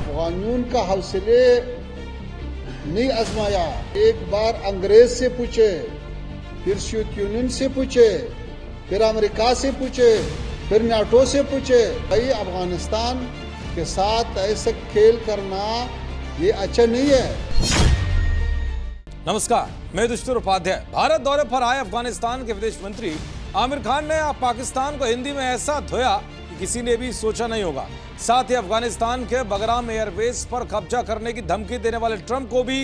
अफगानियों का हौसले नहीं आजमाया। एक बार अंग्रेज से पूछे, फिर सोवियत यूनियन से पूछे, फिर अमेरिका से पूछे, फिर नाटो से पूछे, भाई अफगानिस्तान के साथ ऐसा खेल करना ये अच्छा नहीं है। नमस्कार, मैं दुष्टुर उपाध्याय। भारत दौरे पर आए अफगानिस्तान के विदेश मंत्री आमिर खान ने पाकिस्तान को हिंदी में ऐसा धोया कि किसी ने भी सोचा नहीं होगा। साथ ही अफगानिस्तान के बगराम एयरबेस पर कब्जा करने की धमकी देने वाले ट्रंप को भी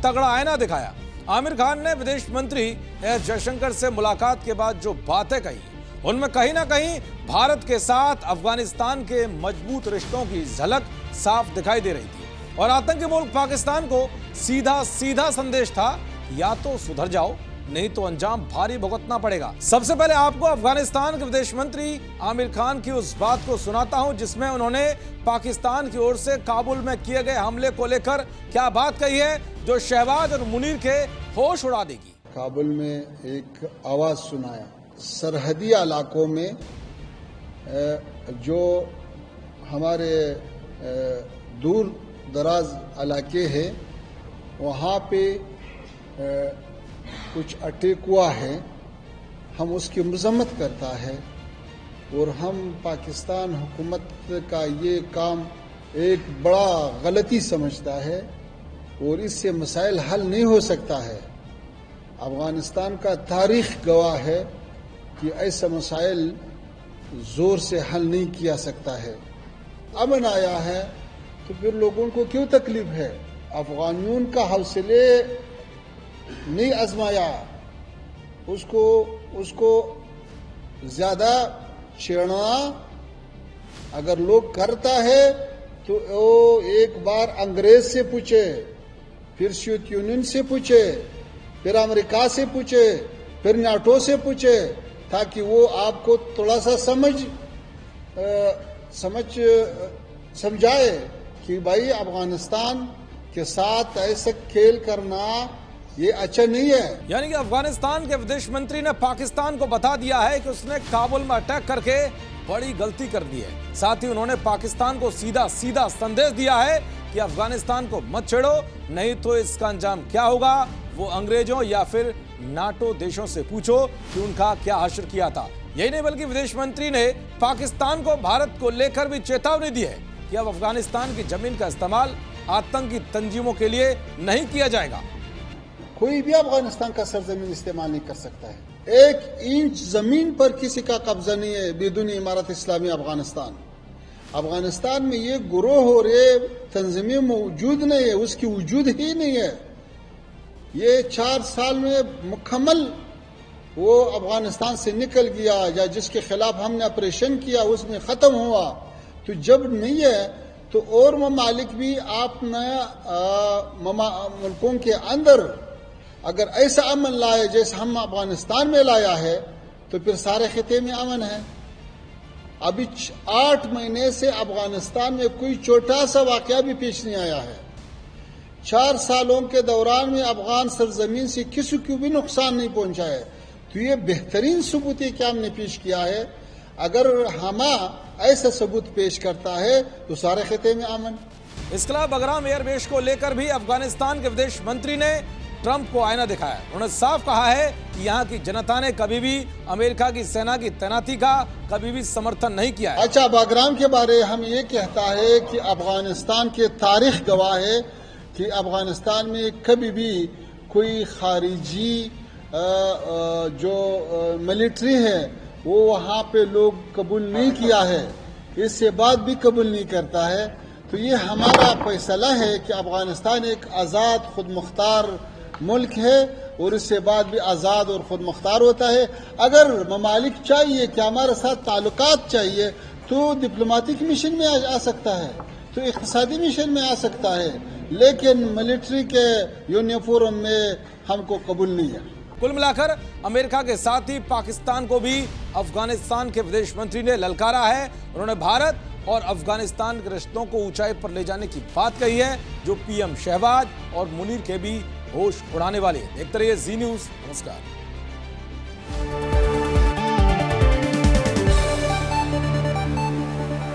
तगड़ा आईना दिखाया। आमिर खान ने विदेश मंत्री एस जयशंकर से मुलाकात के बाद जो बातें कही, उनमें कहीं ना कहीं भारत के साथ अफगानिस्तान के मजबूत रिश्तों की झलक साफ दिखाई दे रही थी और आतंकी मुल्क पाकिस्तान को सीधा संदेश था, या तो सुधर जाओ नहीं तो अंजाम भारी भुगतना पड़ेगा। सबसे पहले आपको अफगानिस्तान के विदेश मंत्री आमिर खान की उस बात को सुनाता हूं जिसमें उन्होंने पाकिस्तान की ओर से काबुल में किए गए हमले को लेकर क्या बात कही है जो शहबाज और मुनीर के होश उड़ा देगी। काबुल में एक आवाज सुनाया, सरहदी इलाकों में जो हमारे दूर दराज इलाके हैं वहाँ पे कुछ अटैक हुआ है, हम उसकी मजम्मत करता है और हम पाकिस्तान हुकूमत का ये काम एक बड़ा गलती समझता है और इससे मसाइल हल नहीं हो सकता है। अफगानिस्तान का तारीख गवाह है कि ऐसा मसाइल जोर से हल नहीं किया सकता है। अमन आया है तो फिर लोगों को क्यों तकलीफ है? अफगानियों का हौसले नहीं आजमाया, उसको ज्यादा छेड़ना अगर लोग करता है तो वो एक बार अंग्रेज से पूछे, फिर सोवियत यूनियन से पूछे, फिर अमेरिका से पूछे, फिर नाटो से पूछे, ताकि वो आपको थोड़ा सा समझाए कि भाई अफगानिस्तान के साथ ऐसा खेल करना ये अच्छा नहीं है। यानी कि अफगानिस्तान के विदेश मंत्री ने पाकिस्तान को बता दिया है कि उसने काबुल में अटैक करके बड़ी गलती कर दी है। साथ ही उन्होंने पाकिस्तान को सीधा संदेश दिया है कि अफगानिस्तान को मत छेड़ो नहीं तो इसका अंजाम क्या होगा वो अंग्रेजों या फिर नाटो देशों से पूछो कि उनका क्या हश्र किया था। यही नहीं बल्कि विदेश मंत्री ने पाकिस्तान को भारत को लेकर भी चेतावनी दी है कि अब अफगानिस्तान की जमीन का इस्तेमाल आतंकी तंजीमों के लिए नहीं किया जाएगा। कोई भी अफगानिस्तान का सरजमीन इस्तेमाल नहीं कर सकता है। 1 इंच जमीन पर किसी का कब्जा नहीं है बेदुन इमारत इस्लामी अफगानिस्तान। अफगानिस्तान में ये गुरोह और ये तंजीमें मौजूद नहीं है, उसकी वजूद ही नहीं है। ये 4 साल में मुकम्मल वो अफगानिस्तान से निकल गया या जिसके खिलाफ हमने ऑपरेशन किया उसमें खत्म हुआ। तो जब नहीं है तो और ममालिक भी अपने मुल्कों के अंदर अगर ऐसा अमन लाए जैसे हम अफगानिस्तान में लाया है तो फिर सारे खिते में अमन है। अभी 8 महीने से अफगानिस्तान में कोई छोटा सा वाकया भी पेश नहीं आया है। 4 सालों के दौरान में अफगान सरजमीन से किसी को भी नुकसान नहीं पहुंचा है। तो ये बेहतरीन सबूत है कि हमने पेश किया है। अगर हम ऐसा सबूत पेश करता है तो सारे खिते में अमन। इसके अलावा बगराम एयरबेस को लेकर भी अफगानिस्तान के विदेश मंत्री ने ट्रंप को आईना दिखाया। उन्होंने साफ कहा है कि यहाँ की जनता ने कभी भी अमेरिका की सेना की तैनाती का कभी भी समर्थन नहीं किया है। अच्छा, बगराम के बारे हम ये कहता है कि अफगानिस्तान के तारीख गवाह है कि अफगानिस्तान में कभी भी कोई खारिजी जो मिलिट्री है वो वहाँ पे लोग कबूल नहीं किया है, इससे बाद भी कबूल नहीं करता है। तो ये हमारा फैसला है कि अफगानिस्तान एक आज़ाद खुद मुख्तार मुल्क है और इससे बाद भी आज़ाद और खुद मुख्तार होता है। अगर ममालिक चाहिए कि हमारे साथ ताल्लुकात चाहिए तो डिप्लोमेटिक मिशन में आ सकता है, तो इक़्तिसादी मिशन में आ सकता है, लेकिन मिलिट्री के यूनिफॉर्म में हमको कबूल नहीं है। कुल मिलाकर अमेरिका के साथ ही पाकिस्तान को भी अफगानिस्तान के विदेश मंत्री ने ललकारा है। उन्होंने भारत और अफगानिस्तान के रिश्तों को ऊंचाई पर ले जाने की बात कही है जो पीएम शहबाज और मुनीर के भी होश उड़ाने वाली है। देखते रहिए जी न्यूज़। नमस्कार।